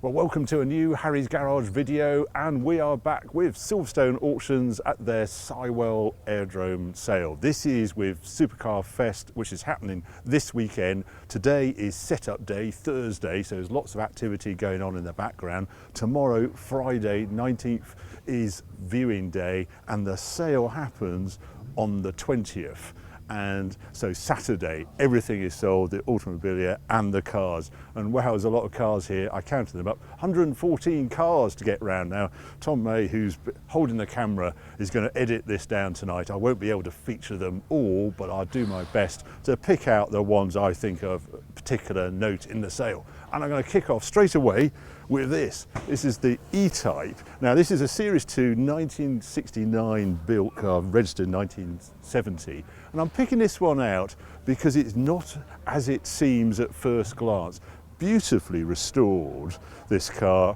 Well, welcome to a new Harry's Garage video, and we are back with Silverstone Auctions at their Sywell Aerodrome sale. This is with Supercar Fest, which is happening this weekend. Today is setup day, Thursday, so there's lots of activity going on in the background. Tomorrow, Friday 19th, is viewing day, and the sale happens on the 20th. And so Saturday, everything is sold, the automobilia and the cars. And wow, there's a lot of cars here. I counted them up, 114 cars to get round now. Tom May, who's holding the camera, is going to edit this down tonight. I won't be able to feature them all, but I'll do my best to pick out the ones I think of particular note in the sale. And I'm going to kick off straight away with this. This is the EType. Now this is a Series 2 1969 built car, registered 1970. And I'm picking this one out because it's not as it seems at first glance. Beautifully restored, this car,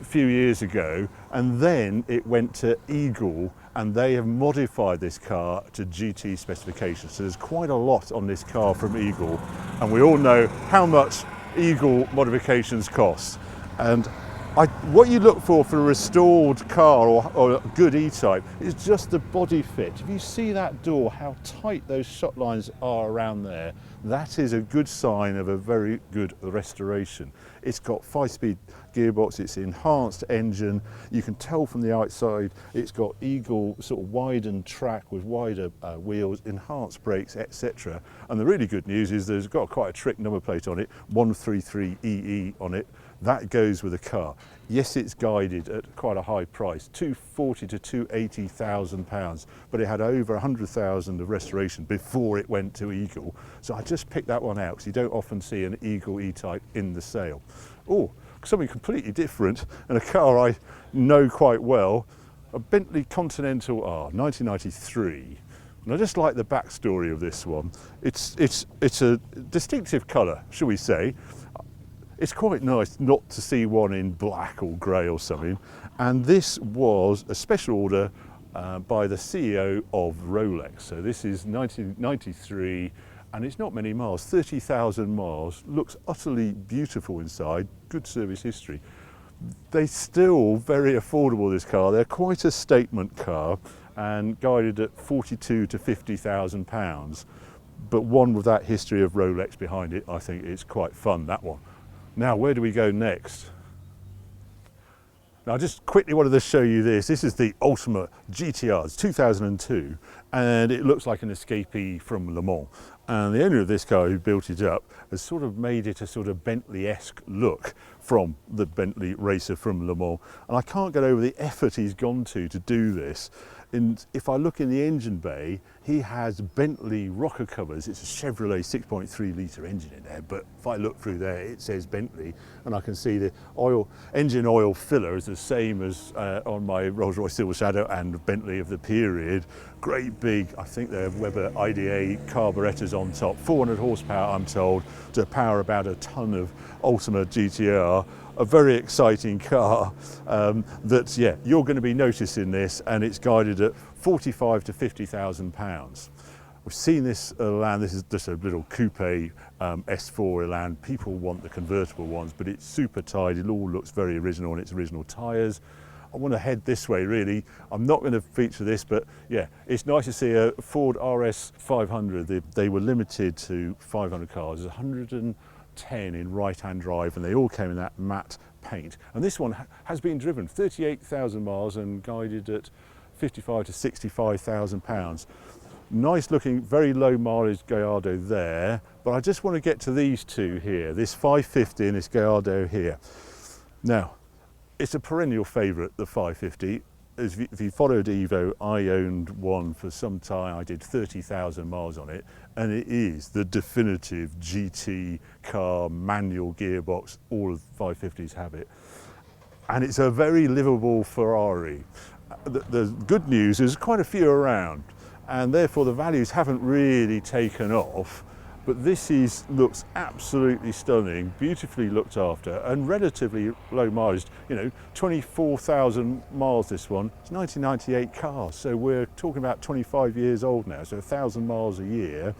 a few years ago, and then it went to Eagle, and they have modified this car to GT specifications. So there's quite a lot on this car from Eagle, and we all know how much Eagle modifications cost. And what you look for a restored car or a good E-Type is just the body fit. If you see that door, how tight those shot lines are around there, that is a good sign of a very good restoration. It's got 5-speed gearbox, it's enhanced engine. You can tell from the outside it's got Eagle sort of widened track with wider wheels, enhanced brakes, etc. And the really good news is there's got quite a trick number plate on it, 133EE on it. That goes with the car. Yes, it's guided at quite a high price, £240,000 to £280,000, but it had over 100,000 of restoration before it went to Eagle. So I just picked that one out because you don't often see an Eagle E-Type in the sale. Oh, something completely different, and a car I know quite well, a Bentley Continental R, 1993. And I just like the backstory of this one. It's a distinctive colour, shall we say. It's quite nice not to see one in black or grey or something. And this was a special order by the CEO of Rolex. So this is 1993, and it's not many miles, 30,000 miles. Looks utterly beautiful inside, good service history. They're still very affordable, this car. They're quite a statement car and guided at 42 to 50,000 pounds. But one with that history of Rolex behind it, I think it's quite fun, that one. Now, where do we go next? Now, I just quickly wanted to show you this. This is the Ultimate GTR, it's 2002, and it looks like an escapee from Le Mans. And the owner of this car who built it up has sort of made it a sort of Bentley-esque look from the Bentley racer from Le Mans. And I can't get over the effort he's gone to do this. And if I look in the engine bay, he has Bentley rocker covers. It's a Chevrolet 6.3 litre engine in there, but if I look through there, it says Bentley, and I can see the engine oil filler is the same as on my Rolls-Royce Silver Shadow and Bentley of the period. Great big, I think they're Weber IDA carburetors on top, 400 horsepower, I'm told, to power about a ton of Ultimate GTR. A very exciting car that, yeah, you're going to be noticing this, and it's guided at 45 to 50,000 pounds. We've seen this Elan. This is just a little coupe S4 Elan. People want the convertible ones, but it's super tight. It all looks very original on its original tyres. I want to head this way, really. I'm not going to feature this, but yeah, it's nice to see a Ford RS500. They were limited to 500 cars. There's 110 in right-hand drive, and they all came in that matte paint. And this one has been driven 38,000 miles and guided at 55 to 65,000 pounds. Nice looking, very low mileage Gallardo there, but I just want to get to these two here, this 550 and this Gallardo here. Now, it's a perennial favourite, the 550. If you followed Evo, I owned one for some time. I did 30,000 miles on it, and it is the definitive GT car, manual gearbox. All of 550s have it. And it's a very livable Ferrari. The good news is quite a few around, and therefore the values haven't really taken off. But this looks absolutely stunning, beautifully looked after, and relatively low mileage. You know, 24,000 miles this one. It's 1998 car, so we're talking about 25 years old now, so 1,000 miles a year.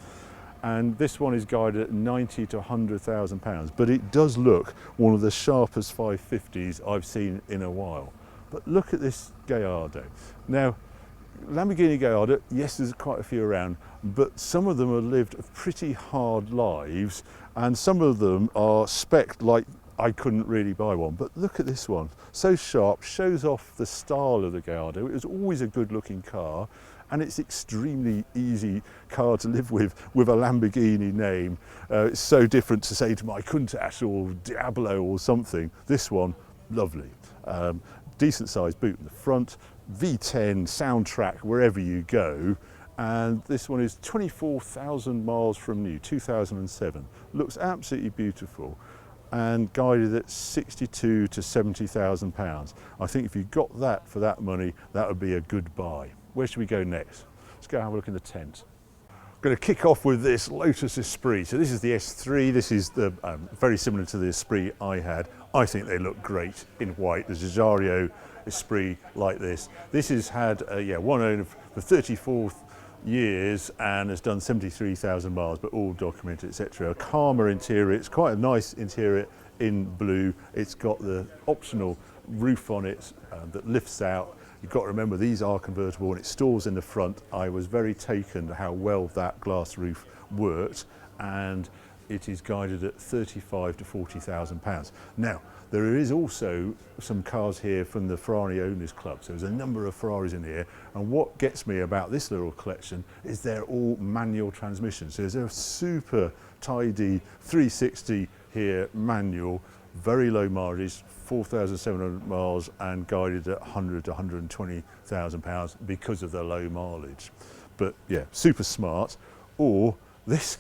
and this one is guided at 90 to 100,000 pounds, but it does look one of the sharpest 550s I've seen in a while. But look at this Gallardo. Now, Lamborghini Gallardo, yes, there's quite a few around, but some of them have lived pretty hard lives, and some of them are spec'd like I couldn't really buy one. But look at this one, so sharp, shows off the style of the Gallardo. It was always a good looking car, and it's extremely easy car to live with a Lamborghini name. It's so different to say to my Countach or Diablo or something. This one, lovely. Decent sized boot in the front, V10 soundtrack wherever you go, and this one is 24,000 miles from new, 2007. Looks absolutely beautiful, and guided at 62 to 70,000 pounds. I think if you got that for that money, that would be a good buy. Where should we go next? Let's go have a look in the tent. I'm going to kick off with this Lotus Esprit. So this is the S3. This is the very similar to the Esprit I had. I think they look great in white. There's a Jario Esprit like this. This has had one owner for 34 years and has done 73,000 miles, but all documented, etc. A calmer interior. It's quite a nice interior in blue. It's got the optional roof on it that lifts out. You've got to remember these are convertible, and it stores in the front. I was very taken how well that glass roof worked, and it is guided at 35 to 40,000 pounds. Now, there is also some cars here from the Ferrari Owners Club, so there's a number of Ferraris in here, and what gets me about this little collection is they're all manual transmissions. So there's a super tidy 360 here, manual, very low mileage, 4,700 miles, and guided at 100 to 120,000 pounds because of the low mileage. But yeah, super smart. Or this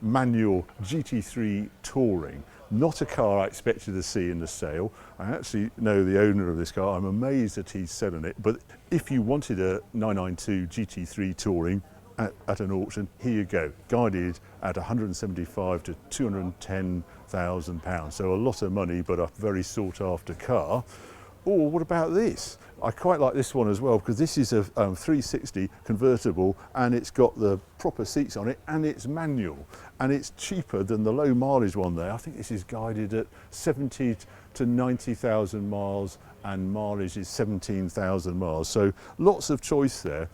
manual GT3 Touring, not a car I expected to see in the sale. I actually know the owner of this car. I'm amazed that he's selling it. But if you wanted a 992 GT3 Touring at an auction, here you go, guided at 175 to 210,000 pounds. So a lot of money, but a very sought after car. Or what about this? I quite like this one as well, because this is a 360 convertible, and it's got the proper seats on it, and it's manual, and it's cheaper than the low mileage one there. I think this is guided at 70 to 90,000 miles, and mileage is 17,000 miles. So lots of choice there.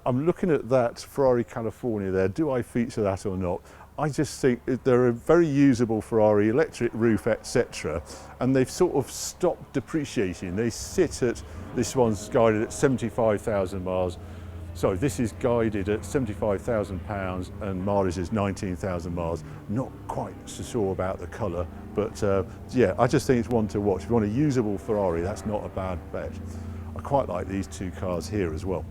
I'm looking at that Ferrari California there. Do I feature that or not? I just think they're a very usable Ferrari, electric roof, etc. And they've sort of stopped depreciating. They sit at, this one's guided at 75,000 miles. So this is guided at 75,000 pounds, and mileage is 19,000 miles. Not quite so sure about the colour, but yeah, I just think it's one to watch. If you want a usable Ferrari, that's not a bad bet. I quite like these two cars here as well.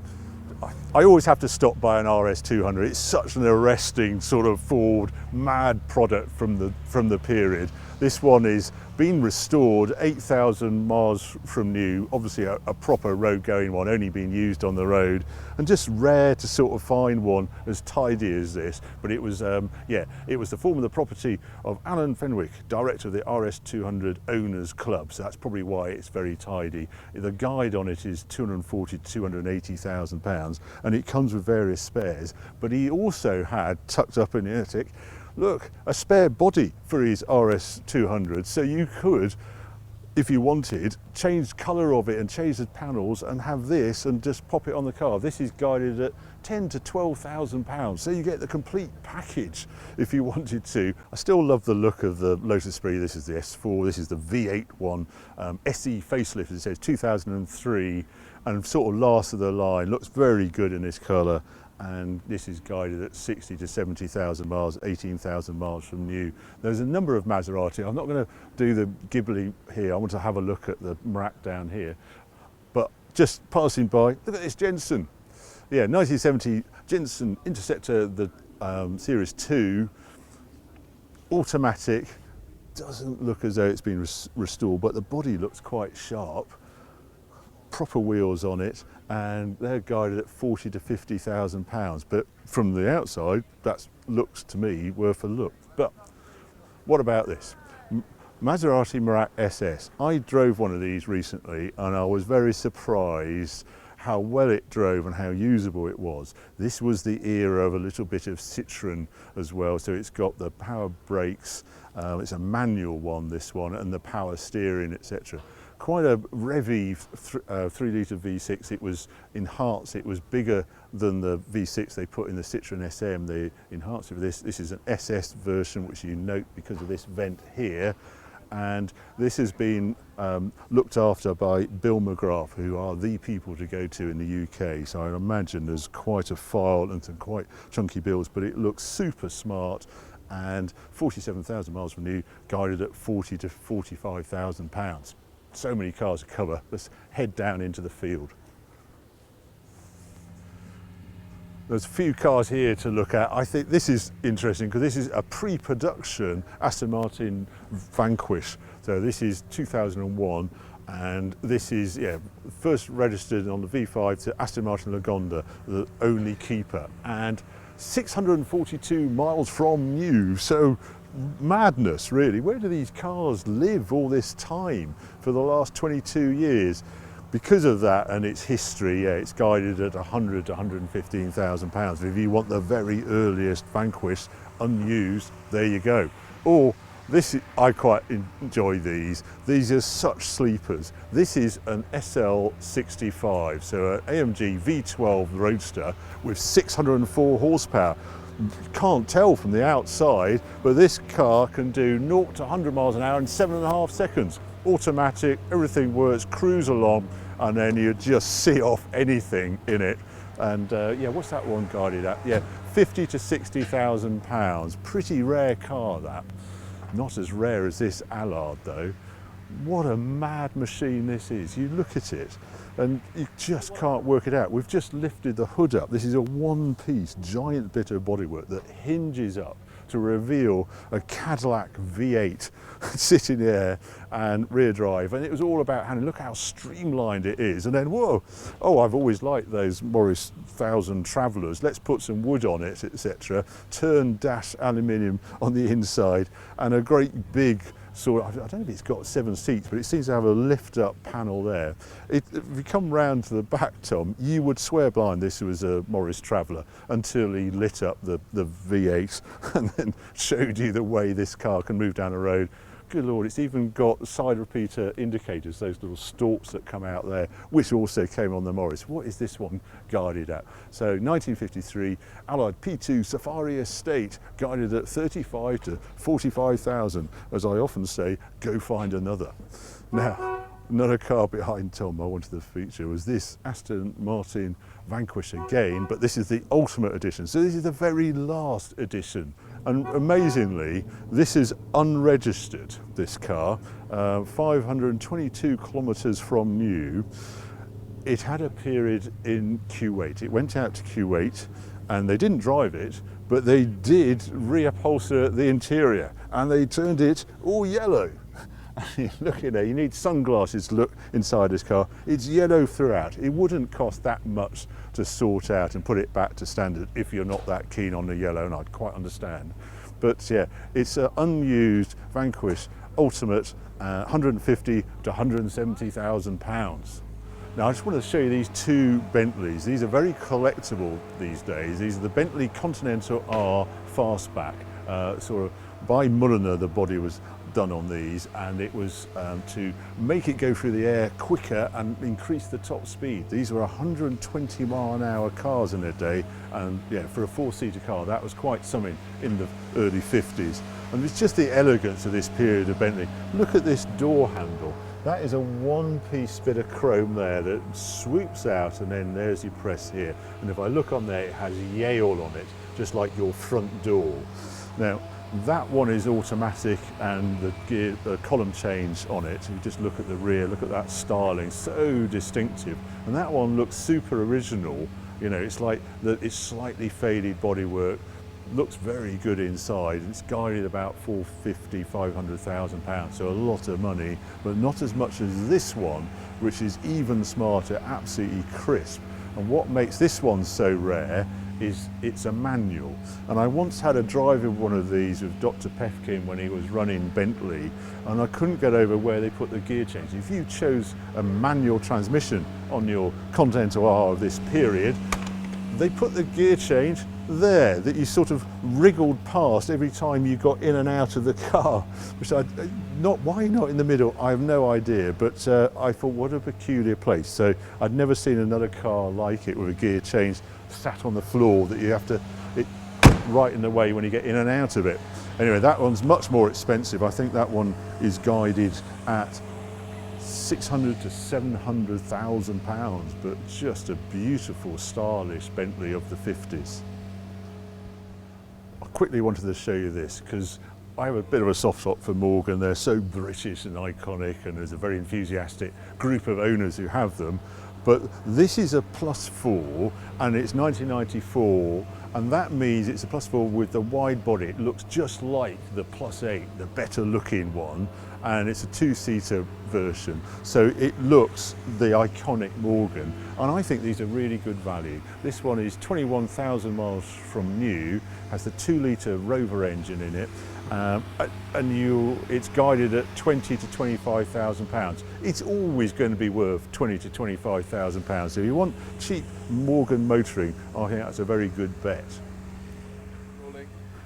I always have to stop by an RS200. It's such an arresting sort of Ford mad product from the period. This one is been restored, 8,000 miles from new, obviously a proper road going one, only being used on the road, and just rare to sort of find one as tidy as this. But it was, it was the form of the property of Alan Fenwick, director of the RS200 Owners Club, so that's probably why it's very tidy. The guide on it is 240 to 280,000 pounds, and it comes with various spares, but he also had tucked up in the attic, look, a spare body for his RS200, so you could, if you wanted, change colour of it and change the panels and have this and just pop it on the car. This is guided at 10 to 12,000 pounds, so you get the complete package if you wanted to. I still love the look of the Lotus Esprit. This is the S4, this is the V8 one, SE facelift, it says 2003, and sort of last of the line, looks very good in this colour. And this is guided at 60 to 70,000 miles, 18,000 miles from new. There's a number of Maserati. I'm not going to do the Ghibli here. I want to have a look at the Merak down here. But just passing by, look at this Jensen. Yeah, 1970 Jensen Interceptor, the Series 2, automatic. Doesn't look as though it's been restored, but the body looks quite sharp. Proper wheels on it, and they're guided at 40 to 50,000 pounds. But from the outside, that looks to me worth a look. But what about this? Maserati Merak SS. I drove one of these recently, and I was very surprised how well it drove and how usable it was. This was the era of a little bit of Citroën as well, so it's got the power brakes, it's a manual one, this one, and the power steering, etc. Quite a revvy 3-litre V6. It was in hearts, it was bigger than the V6 they put in the Citroën SM. They enhanced it with this. This is an SS version, which you note because of this vent here. And this has been looked after by Bill McGrath, who are the people to go to in the UK. So I imagine there's quite a file and some quite chunky bills, but it looks super smart. And 47,000 miles from new, guided at 40 to 45,000 pounds. So many cars to cover. Let's head down into the field. There's a few cars here to look at. I think this is interesting because this is a pre-production Aston Martin Vanquish. So this is 2001, and this is first registered on the V5 to Aston Martin Lagonda, the only keeper, and 642 miles from new. So madness, really. Where do these cars live all this time for the last 22 years? Because of that and its history, it's guided at 100 to 115,000 pounds. If you want the very earliest Vanquish unused, there you go. Or this, I quite enjoy these. These are such sleepers. This is an SL65, so an AMG V12 Roadster with 604 horsepower. Can't tell from the outside, but this car can do 0 to 100 miles an hour in 7.5 seconds. Automatic, everything works, cruise along, and then you just see off anything in it. And what's that one guided at? 50 to 60,000 pounds. Pretty rare car, that. Not as rare as this Allard though. What a mad machine this is. You look at it and you just can't work it out. We've just lifted the hood up. This is a one-piece giant bit of bodywork that hinges up to reveal a Cadillac V8 sitting there and rear drive, and it was all about handling. Look how streamlined it is, and then whoa, I've always liked those Morris 1000 Travelers, let's put some wood on it, etc. Turn dash aluminium on the inside, and a great big sort of, I don't know if it's got 7 seats, but it seems to have a lift up panel there. If you come round to the back, Tom, you would swear blind this was a Morris Traveller until he lit up the V8 and then showed you the way this car can move down the road. Good Lord, it's even got side repeater indicators, those little stalks that come out there, which also came on the Morris. What is this one guided at? So 1953, Allard P2 Safari Estate, guided at 35 to 45,000. As I often say, go find another. Now, another car behind Tom I wanted to feature was this Aston Martin Vanquish again, but this is the Ultimate Edition. So this is the very last edition. And amazingly, this is unregistered, this car, 522 kilometres from new. It had a period in Kuwait. It went out to Kuwait and they didn't drive it, but they did reupholster the interior and they turned it all yellow. Look at there, you need sunglasses to look inside this car. It's yellow throughout. It wouldn't cost that much to sort out and put it back to standard if you're not that keen on the yellow, and I'd quite understand. But yeah, it's an unused Vanquish Ultimate, 150 to 170,000 pounds. Now I just want to show you these two Bentleys. These are very collectible these days. These are the Bentley Continental R fastback, sort of by Mulliner the body was done on these, and it was to make it go through the air quicker and increase the top speed. These were 120 mile an hour cars in their day, and yeah, for a 4-seater car that was quite something in the early 50s. And it's just the elegance of this period of Bentley. Look at this door handle. That is a one-piece bit of chrome there that swoops out, and then there's your press here. And if I look on there, it has Yale on it, just like your front door. Now, that one is automatic, and the column change on it, you just look at the rear, look at that styling, so distinctive. And that one looks super original, you know, it's like it's slightly faded bodywork, looks very good inside. It's guided about 450, 500,000 pounds, so a lot of money, but not as much as this one, which is even smarter, absolutely crisp. And what makes this one so rare is it's a manual. And I once had a drive of one of these with Dr. Pefkin when he was running Bentley, and I couldn't get over where they put the gear change. If you chose a manual transmission on your Continental R of this period, they put the gear change there that you sort of wriggled past every time you got in and out of the car, which why not in the middle, I have no idea, but I thought what a peculiar place. So I'd never seen another car like it with a gear change sat on the floor that you have to right in the way when you get in and out of it. Anyway, that one's much more expensive. I think that one is guided at 600 to 700,000 pounds, but just a beautiful, stylish Bentley of the 50s. I quickly wanted to show you this because I have a bit of a soft spot for Morgan. They're so British and iconic, and there's a very enthusiastic group of owners who have them. But this is a +4, and it's 1994, and that means it's a +4 with the wide body. It looks just like the +8, the better looking one, and it's a 2-seater version. So it looks the iconic Morgan, and I think these are really good value. This one is 21,000 miles from new, has the 2-litre Rover engine in it, and it's guided at 20 to 25,000 pounds. It's always going to be worth 20 to 25,000 pounds. So if you want cheap Morgan motoring, I think that's a very good bet.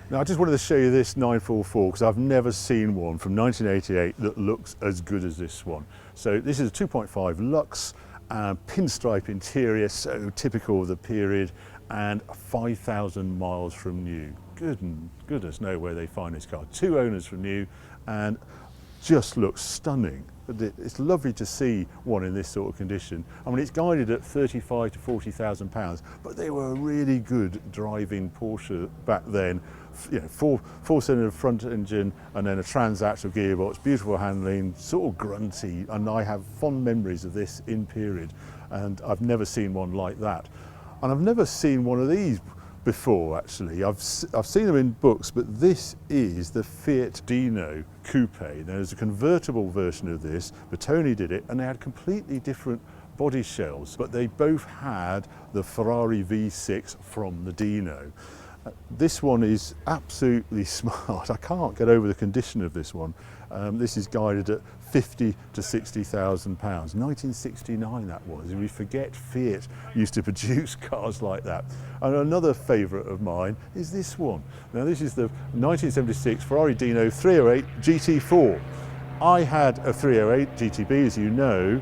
Now I just wanted to show you this 944 because I've never seen one from 1988 that looks as good as this one. So this is a 2.5 Lux, pinstripe interior, so typical of the period, and 5,000 miles from new. Goodness know where they find this car. 2 owners from new, and just looks stunning. It's lovely to see one in this sort of condition. I mean, it's guided at 35 to 40,000 pounds, but they were a really good driving Porsche back then. You know, four-cylinder front engine and then a transaxle gearbox, beautiful handling, sort of grunty, and I have fond memories of this in period, and I've never seen one like that. And I've never seen one of these before, actually. I've seen them in books, but this is the Fiat Dino Coupe. There's a convertible version of this, but Tony did it, and they had completely different body shells, but they both had the Ferrari V6 from the Dino. This one is absolutely smart. I can't get over the condition of this one. This is guided at 50 to 60,000 pounds. 1969 that was. We forget Fiat used to produce cars like that. And another favourite of mine is this one. Now this is the 1976 Ferrari Dino 308 GT4. I had a 308 GTB, as you know,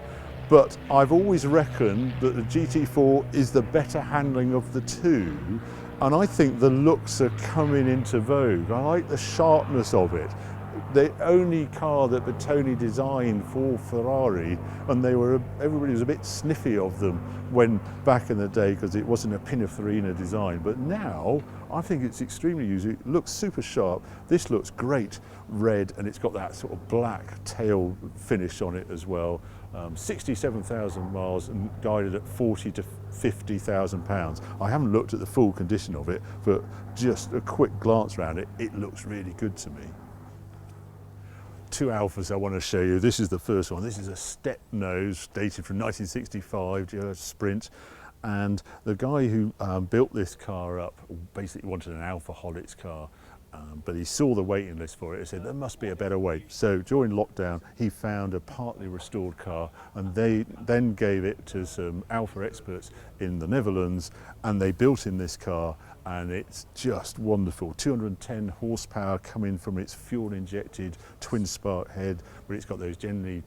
but I've always reckoned that the GT4 is the better handling of the two. And I think the looks are coming into vogue. I like the sharpness of it. The only car that Bertoni designed for Ferrari, and everybody was a bit sniffy of them when back in the day because it wasn't a Pininfarina design. But now I think it's extremely useful. It looks super sharp. This looks great red, and it's got that sort of black tail finish on it as well. 67,000 miles and guided at 40 to 50,000 pounds. I haven't looked at the full condition of it, but just a quick glance around it, it looks really good to me. 2 Alphas I want to show you. This is the first one. This is a step nose dated from 1965, Sprint. And the guy who built this car up basically wanted an Alphaholics car. But he saw the waiting list for it and said there must be a better way. So during lockdown he found a partly restored car, and they then gave it to some Alpha experts in the Netherlands, and they built in this car, and it's just wonderful. 210 horsepower coming from its fuel injected twin spark head, but it's got those generally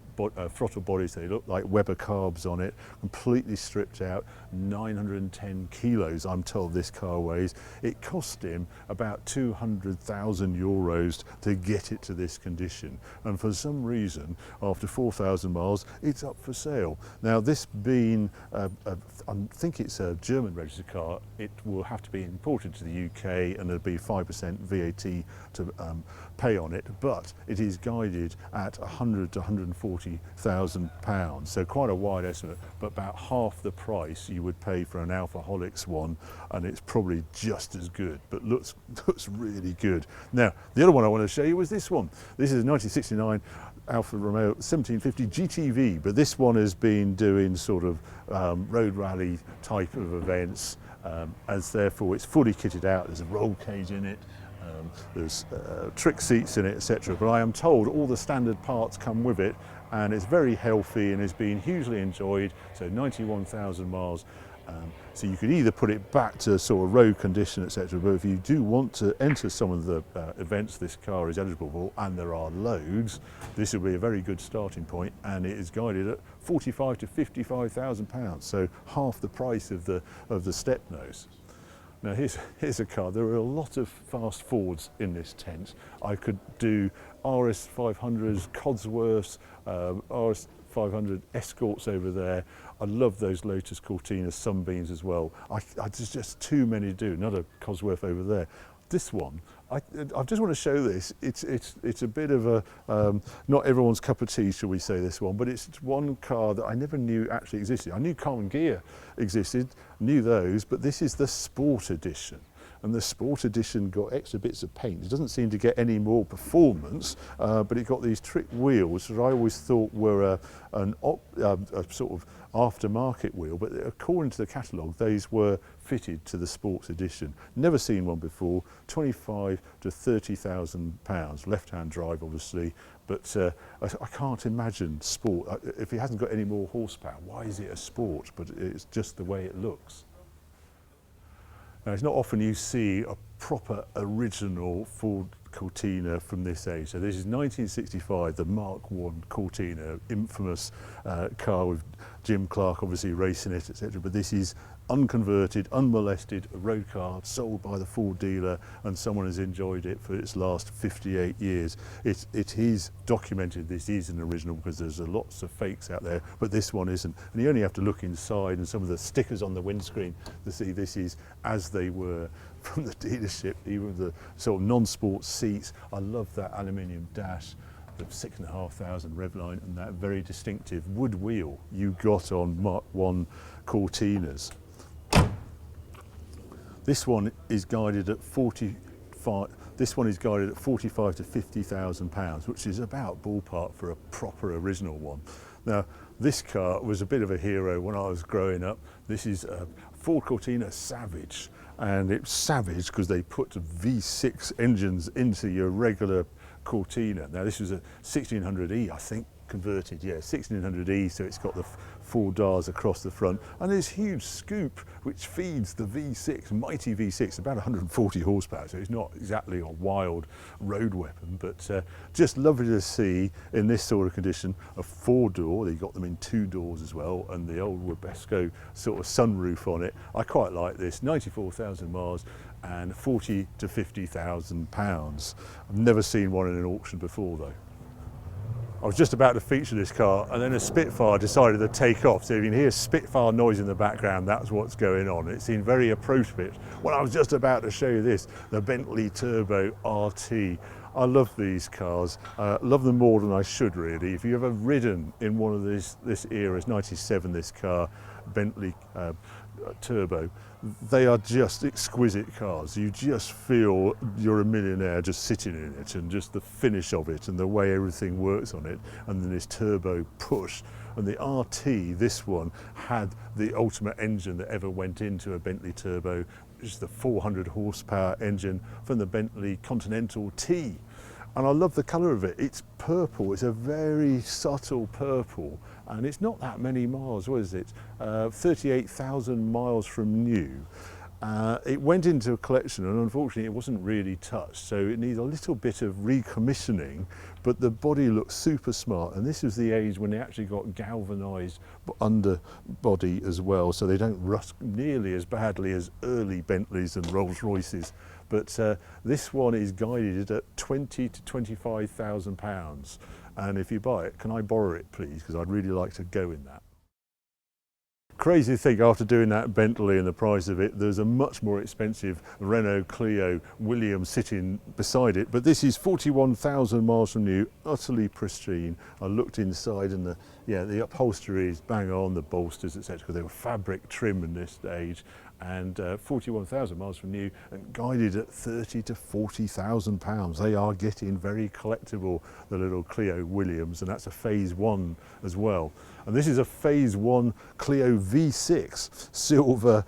throttle bodies. They look like Weber carbs on it, completely stripped out. 910 kilos I'm told this car weighs. It cost him about 200,000 euros to get it to this condition, and for some reason after 4,000 miles it's up for sale. Now this being I think it's a German registered car, it will have to be imported to the UK, and there'll be 5% VAT to pay on it, but it is guided at 100 to 140,000 pounds, so quite a wide estimate, but about half the price you would pay for an Alphaholics one, and it's probably just as good, but looks really good. Now the other one I want to show you was this one. This is a 1969 Alfa Romeo 1750 GTV, but this one has been doing sort of road rally type of events, as therefore it's fully kitted out. There's a roll cage in it, there's trick seats in it, etc. But I am told all the standard parts come with it, and it's very healthy and has been hugely enjoyed. So 91,000 miles. So you could either put it back to sort of road condition, etc. But if you do want to enter some of the events this car is eligible for, and there are loads, this will be a very good starting point. And it is guided at 45 to 55,000 pounds, so half the price of the step nose. Now here's a car. There are a lot of fast forwards in this tent. I could do RS500s, Codsworths, RS500 Escorts over there. I love those Lotus Cortina Sunbeams as well. There's just too many to do. Another Cosworth over there. This one, I just want to show this. It's a bit of a not everyone's cup of tea, shall we say, this one, but it's one car that I never knew actually existed. I knew Carbon Gear existed, knew those, but this is the Sport Edition. And the Sport Edition got extra bits of paint. It doesn't seem to get any more performance, but it got these trick wheels that I always thought were a sort of aftermarket wheel, but according to the catalogue, these were fitted to the Sports Edition. Never seen one before. 25 to 30,000 pounds, left-hand drive, obviously. But I can't imagine sport if it hasn't got any more horsepower. Why is it a sport? But it's just the way it looks. Now, it's not often you see a proper original Ford Cortina from this age. So this is 1965, the Mark I Cortina, infamous car with Jim Clark obviously racing it, etc. But this is unconverted, unmolested, a road car sold by the Ford dealer, and someone has enjoyed it for its last 58 years. It is documented this is an original because there's lots of fakes out there, but this one isn't. And you only have to look inside and some of the stickers on the windscreen to see this is as they were from the dealership, even the sort of non-sport seats. I love that aluminium dash, the 6,500 Revline, and that very distinctive wood wheel you got on Mark I Cortinas. This one is guided at 45. This one is guided at 45 to 50,000 pounds, which is about ballpark for a proper original one. Now, this car was a bit of a hero when I was growing up. This is a Ford Cortina Savage, and it's savage because they put V6 engines into your regular Cortina. Now, this was a 1600E, I think, converted, yeah, 1600E, so it's got the 4 dials across the front, and this huge scoop which feeds the V6, mighty V6, about 140 horsepower, so it's not exactly a wild road weapon, but just lovely to see in this sort of condition. A 4-door, they got them in 2 doors as well, and the old Webesco sort of sunroof on it. I quite like this. 94,000 miles and 40 to 50,000 pounds. I've never seen one in an auction before though. I was just about to feature this car, and then a Spitfire decided to take off. So if you can hear Spitfire noise in the background, that's what's going on. It seemed very appropriate when I was just about to show you this, the Bentley Turbo RT. I love these cars, love them more than I should really. If you've ever ridden in one of this era, it's 97, this car, Bentley Turbo, they are just exquisite cars. You just feel you're a millionaire just sitting in it, and just the finish of it and the way everything works on it, and then this turbo push. And the RT, this one, had the ultimate engine that ever went into a Bentley Turbo, which is the 400 horsepower engine from the Bentley Continental T. And I love the colour of it. It's purple, it's a very subtle purple, and it's not that many miles, what is it? 38,000 miles from new. It went into a collection, and unfortunately it wasn't really touched, so it needs a little bit of recommissioning, but the body looks super smart, and this was the age when they actually got galvanised underbody as well, so they don't rust nearly as badly as early Bentleys and Rolls Royces. But this one is guided at 20 to 25,000 pounds, and if you buy it, can I borrow it please, because I'd really like to go in that. Crazy to think, after doing that Bentley and the price of it, there's a much more expensive Renault Clio Williams sitting beside it, but this is 41,000 miles from new, utterly pristine. I looked inside, and the upholstery is bang on, the bolsters, etc. They were fabric trim in this age, and 41,000 miles from new, and guided at 30 to 40,000 pounds. They are getting very collectible, the little Clio Williams, and that's a phase 1 as well. And this is a phase 1 Clio V6 silver.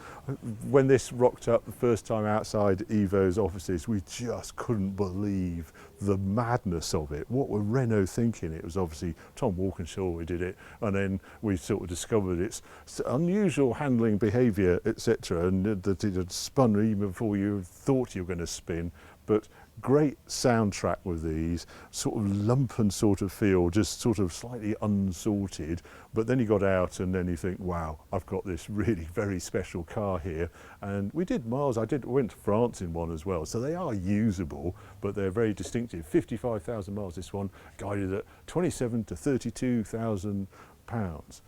When this rocked up the first time outside Evo's offices, we just couldn't believe the madness of it. What were Renault thinking? It was obviously Tom Walkinshaw who did it, and then we sort of discovered its unusual handling behaviour, etc., and that it had spun even before you thought you were going to spin. But great soundtrack with these, sort of lumpen sort of feel, just sort of slightly unsorted, but then you got out and then you think, wow, I've got this really very special car here. And we did miles, went to France in one as well, so they are usable, but they're very distinctive. 55,000 miles this one, guided at 27 to 32,000 pounds.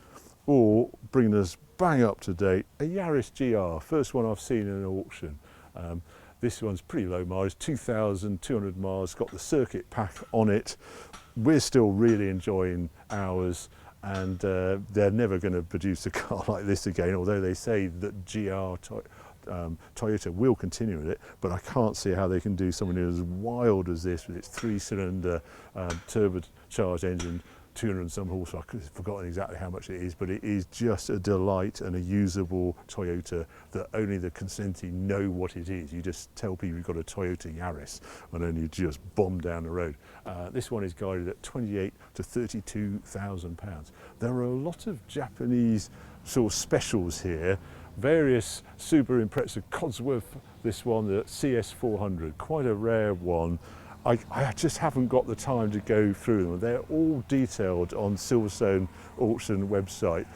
Or, bringing us bang up to date, a Yaris GR, first one I've seen in an auction. This one's pretty low mileage, 2,200 miles, got the circuit pack on it. We're still really enjoying ours, and they're never going to produce a car like this again, although they say that Toyota will continue with it, but I can't see how they can do something as wild as this with its 3-cylinder turbocharged engine, 200 and some horsepower. I've forgotten exactly how much it is, but it is just a delight and a usable Toyota that only the Continenti know what it is. You just tell people you've got a Toyota Yaris and then you just bomb down the road. This one is guided at 28 to 32,000 pounds. There are a lot of Japanese sort of specials here. Various super impressive Cosworth, this one, the CS400, quite a rare one. I just haven't got the time to go through them. They're all detailed on Silverstone auction website.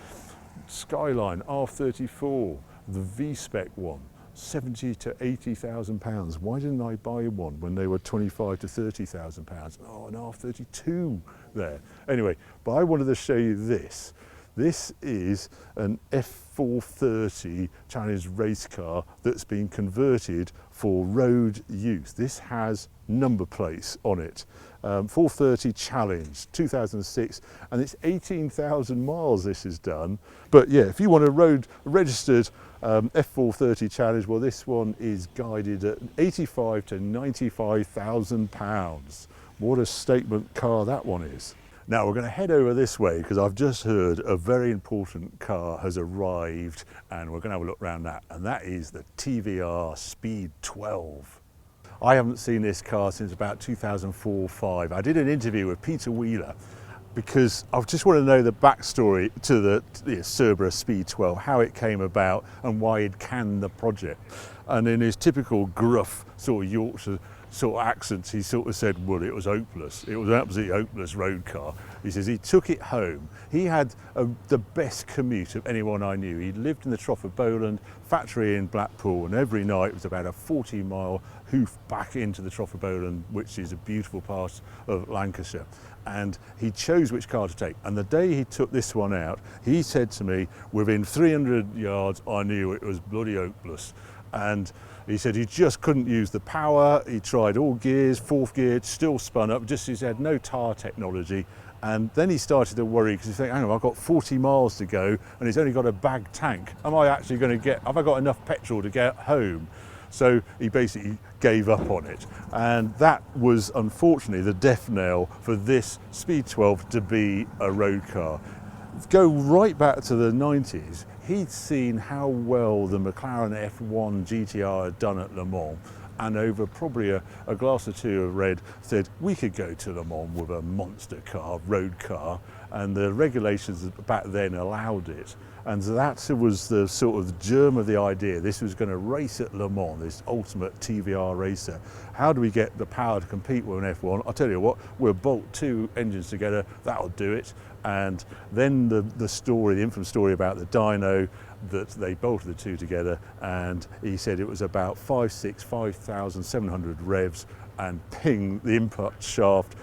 Skyline R34, the V-Spec one, 70 to 80,000 pounds. Why didn't I buy one when they were 25 to 30,000 pounds? Oh, an R32 there. Anyway, but I wanted to show you this. This is an F430 Chinese race car that's been converted for road use. This has number plates on it. 430 Challenge, 2006, and it's 18,000 miles this has done. But yeah, if you want a road registered F430 Challenge, well, this one is guided at 85 to 95,000 pounds. What a statement car that one is. Now we're going to head over this way because I've just heard a very important car has arrived, and we're going to have a look around that, and that is the TVR Speed 12. I haven't seen this car since about 2004-05. I did an interview with Peter Wheeler because I just want to know the backstory to the Cerberus Speed 12, how it came about and why he'd canned the project. And in his typical gruff sort of Yorkshire sort of accents, he sort of said, well, it was hopeless. It was an absolutely hopeless road car. He says he took it home. He had the best commute of anyone I knew. He lived in the Trough of Bowland, factory in Blackpool, and every night it was about a 40-mile hoof back into the Trough of Bowland, which is a beautiful part of Lancashire. And he chose which car to take. And the day he took this one out, he said to me, within 300 yards, I knew it was bloody hopeless. And he said he just couldn't use the power. He tried all gears, fourth gear, still spun up, just he had no tyre technology. And then he started to worry because he's thinking, hang on, I've got 40 miles to go and he's only got a bag tank. Am I actually going to have I got enough petrol to get home? So he basically gave up on it. And that was unfortunately the death knell for this Speed 12 to be a road car. Go right back to the 90s. He'd seen how well the McLaren F1 GTR had done at Le Mans, and over probably a glass or two of red said we could go to Le Mans with a monster car, road car, and the regulations back then allowed it. And that was the sort of germ of the idea. This was going to race at Le Mans, this ultimate TVR racer. How do we get the power to compete with an F1? I'll tell you what, we'll bolt two engines together, that'll do it. And then the story, the infamous story about the dyno, that they bolted the two together, and he said it was about 5,700 revs, and ping, the input shaft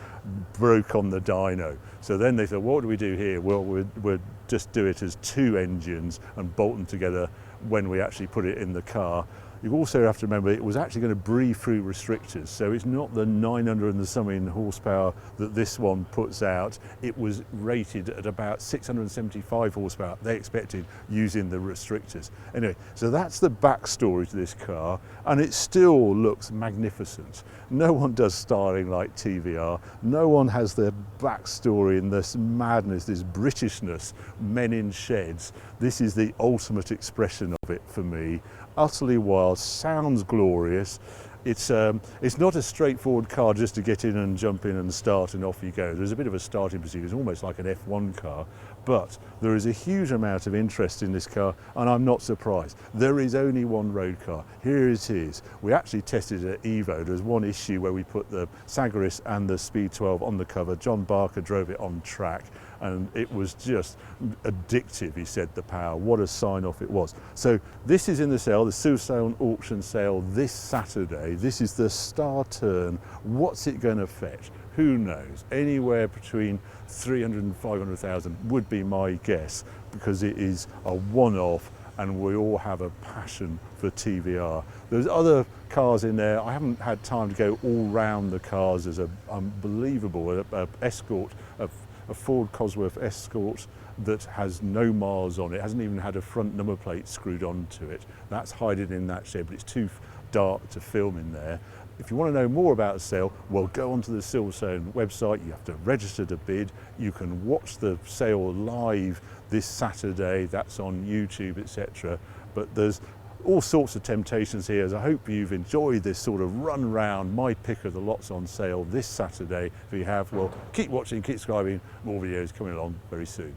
broke on the dyno. So then they thought, what do we do here? Well, we'd just do it as two engines and bolt them together when we actually put it in the car. You also have to remember it was actually going to breathe through restrictors, so it's not the 900 and something horsepower that this one puts out. It was rated at about 675 horsepower, they expected, using the restrictors. Anyway, so that's the backstory to this car, and it still looks magnificent. No one does styling like TVR. No one has the backstory and this madness, this Britishness, men in sheds. This is the ultimate expression of it for me. Utterly wild, sounds glorious. It's not a straightforward car just to get in and jump in and start and off you go. There's a bit of a starting procedure. It's almost like an F1 car, but there is a huge amount of interest in this car, and I'm not surprised. There is only one road car. Here it is. We actually tested it at Evo. There's one issue where we put the Sagaris and the Speed 12 on the cover. John Barker drove it on track, and it was just addictive, he said, the power. What a sign-off it was. So this is in the sale, the Silverstone auction sale this Saturday. This is the star turn. What's it going to fetch? Who knows? Anywhere between 300 and 500,000 would be my guess, because it is a one-off and we all have a passion for TVR. There's other cars in there. I haven't had time to go all round the cars. There's an unbelievable Escort, a Ford Cosworth Escort that has no miles on it, hasn't even had a front number plate screwed onto it. That's hiding in that shed, but it's too dark to film in there. If you want to know more about the sale, well, go onto the Silverstone website. You have to register to bid. You can watch the sale live this Saturday. That's on YouTube, etc. But there's all sorts of temptations here. As I hope you've enjoyed this sort of run round, my pick of the lots on sale this Saturday. If you have, well, keep watching, keep subscribing. More videos coming along very soon.